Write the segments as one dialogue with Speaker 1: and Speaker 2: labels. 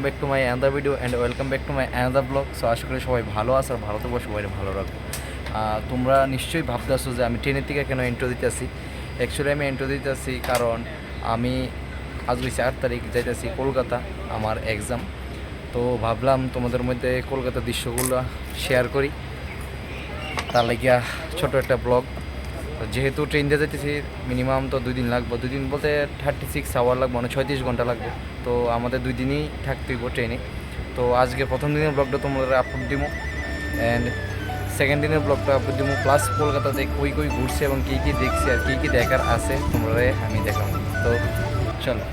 Speaker 1: Back to my another video and welcome back to my another blog. So আশা করি সবাই ভালো আছে আর ভালো থাকবো, সবাই ভালো রাখবো। তোমরা নিশ্চয়ই ভাবতেছো যে আমি ট্রেনের থেকে কেন ইন্ট্রো দিতেছি। অ্যাকচুয়ালি আমি ইন্ট্রো দিতেছি কারণ আমি আজ 8 তারিখ যাইতেছি কলকাতা, আমার এক্সাম। তো ভাবলাম তোমাদের মধ্যে কলকাতার দৃশ্যগুলো শেয়ার করি, তার লাগিয়া ছোটো একটা ব্লগ। যেহেতু ট্রেন দিয়ে যেতেছি মিনিমাম তো 2 দিন লাগবে, 2 দিন বলতে 36 আওয়ার লাগবে, মানে 36 ঘন্টা লাগবে। তো আমাদের 2 দিনই থাকতে হইব ট্রেনে। তো আজকে প্রথম দিনের ব্লগটা তোমাদের আপলোড দিব অ্যান্ড সেকেন্ড দিনের ব্লগটা আপলোড দিব, প্লাস কলকাতাতে কই কই ঘুরছে এবং কী কী দেখছি আর কী কী দেখার আছে তোমরা আমি দেখাবো। তো চলো।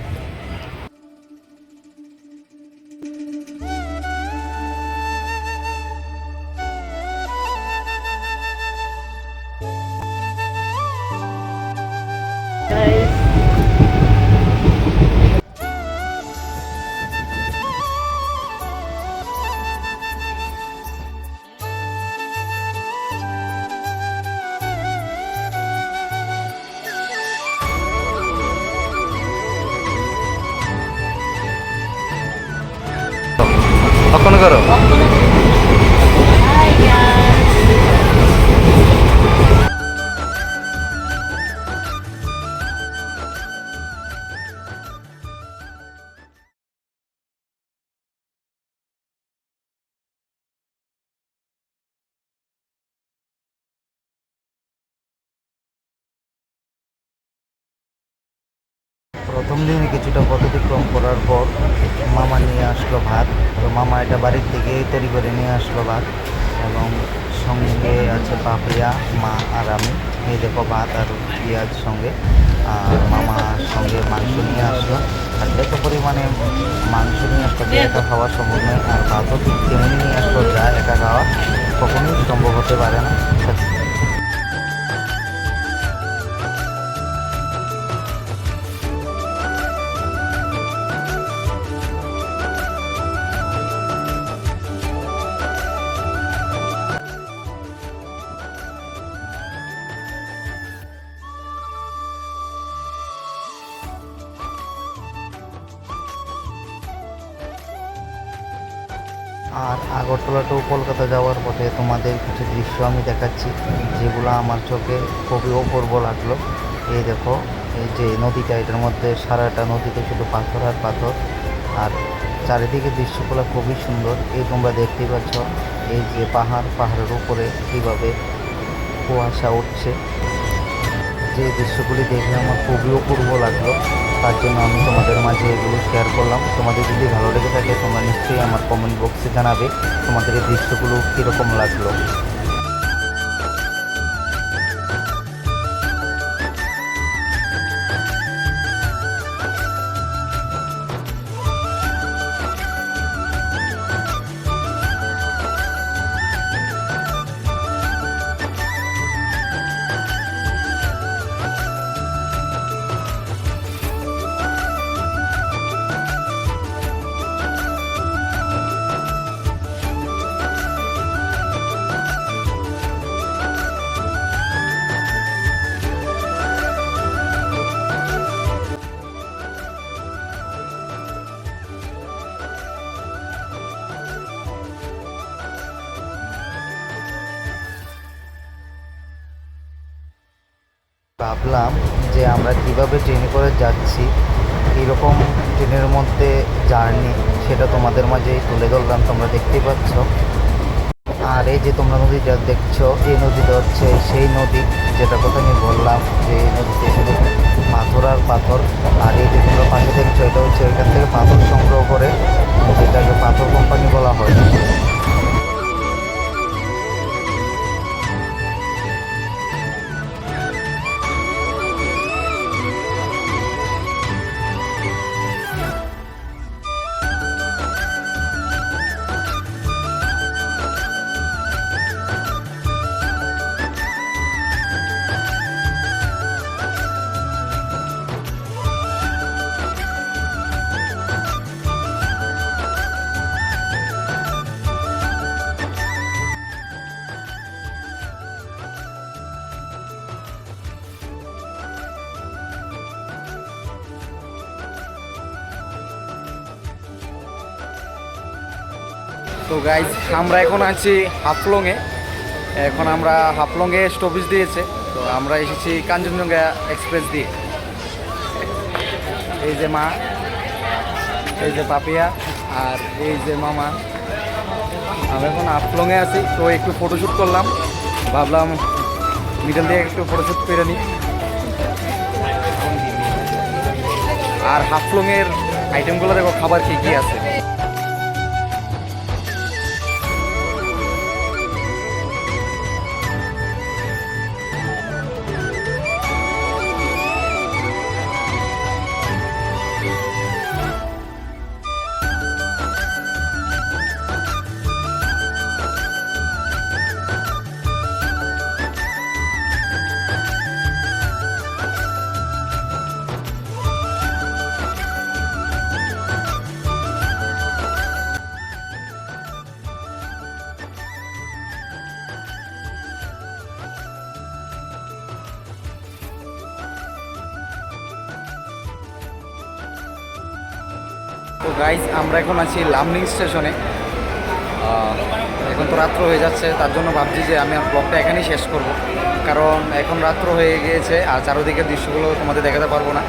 Speaker 1: কখন করো
Speaker 2: প্রথম দিনে কিছুটা পথ অতিক্রম করার পর মামা নিয়ে আসলো ভাত। তো মামা এটা বাড়ির থেকে তৈরি করে নিয়ে আসলো ভাত, এবং সঙ্গে আছে পাপিয়া, মা আর আমি। এই দেখো ভাত আর পেঁয়াজ সঙ্গে, আর মামা সঙ্গে মাংস নিয়ে আসলো। আর এত পরিমাণে মাংস নিয়ে আসলো যে একা খাওয়া সম্ভব নয়, আর ভাতও ঠিক তেমনি নিয়ে আসলো যা একা খাওয়া কখনোই সম্ভব হতে পারে না। আর আগরতলা টু কলকাতা যাওয়ার পথে তোমাদের কিছু দৃশ্য আমি দেখাচ্ছি, যেগুলো আমার চোখে খুবই অপূর্ব লাগলো। এই দেখো, এই যে নদীটা, এটার মধ্যে সারাটা নদীতে শুধু পাথর আর পাথর, আর চারিদিকে দৃশ্যগুলো খুবই সুন্দর। এই তোমরা দেখতেই পাচ্ছ, এই যে পাহাড়ের উপরে কীভাবে কুয়াশা উঠছে। যে দৃশ্যগুলি দেখে আমার খুবই অপূর্ব লাগলো, তার জন্য আমি তোমাদের মাঝে এগুলো শেয়ার করলাম। তোমাদের যদি ভালো লেগে থাকে তোমরা নিশ্চয়ই আমার কমেন্ট বক্সে জানাবে তোমাদের এই দৃশ্যগুলো কীরকম লাগলো। ভাবলাম যে আমরা কিভাবে ট্রেনে করে যাচ্ছি, কীরকম ট্রেনের মধ্যে জার্নি, সেটা তোমাদের মাঝে তুলে ধরলাম। তোমরা দেখতেই পাচ্ছ, আর এই যে তোমরা নদীটা দেখছো, এই নদীটা হচ্ছে সেই নদী যেটা কথা আমি বললাম যে এই নদীতে শুধু পাথর আর পাথর। আর এই যে তোমরা পাশে দেখছো, এটা হচ্ছে এখান থেকে পাথর সংগ্রহ করে, যেটাকে পাথর কোম্পানি বলা হয়।
Speaker 1: তো গাইজ আমরা এখন আছি হাফলংয়ে। এখন আমরা হাফলংয়ে স্টপেজ দিয়েছে, তো আমরা এসেছি কাঞ্চনজঙ্ঘা এক্সপ্রেস দিয়ে। এই যে মা, এই যে পাপিয়া, আর এই যে মামা। আমরা এখন হাফলংয়ে আছি, তো একটু ফটোশ্যুট করলাম, ভাবলাম মিডল দিয়ে একটু ফটোশ্যুট করে নিই। আর হাফলংয়ের আইটেমগুলো দেখো, খাবার কী কী আছে। তো গাইজ আমরা এখন আছি লামডিং স্টেশনে। এখন তো রাত্র হয়ে যাচ্ছে, তার জন্য ভাবছি যে আমি ব্লগটা এখানেই শেষ করব, কারণ এখন রাত্র হয়ে গিয়েছে আর চারোদিকের দৃশ্যগুলো তোমাদের দেখাতে পারবো না।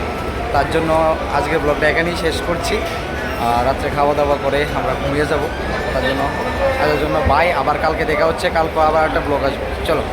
Speaker 1: তার জন্য আজকের ব্লগটা এখানেই শেষ করছি। রাত্রে খাওয়া দাওয়া করে আমরা ঘুমিয়ে যাব, তার জন্য বাই। আবার কালকে দেখা হচ্ছে, কালকে আবার একটা ব্লগ আসবে। চলো।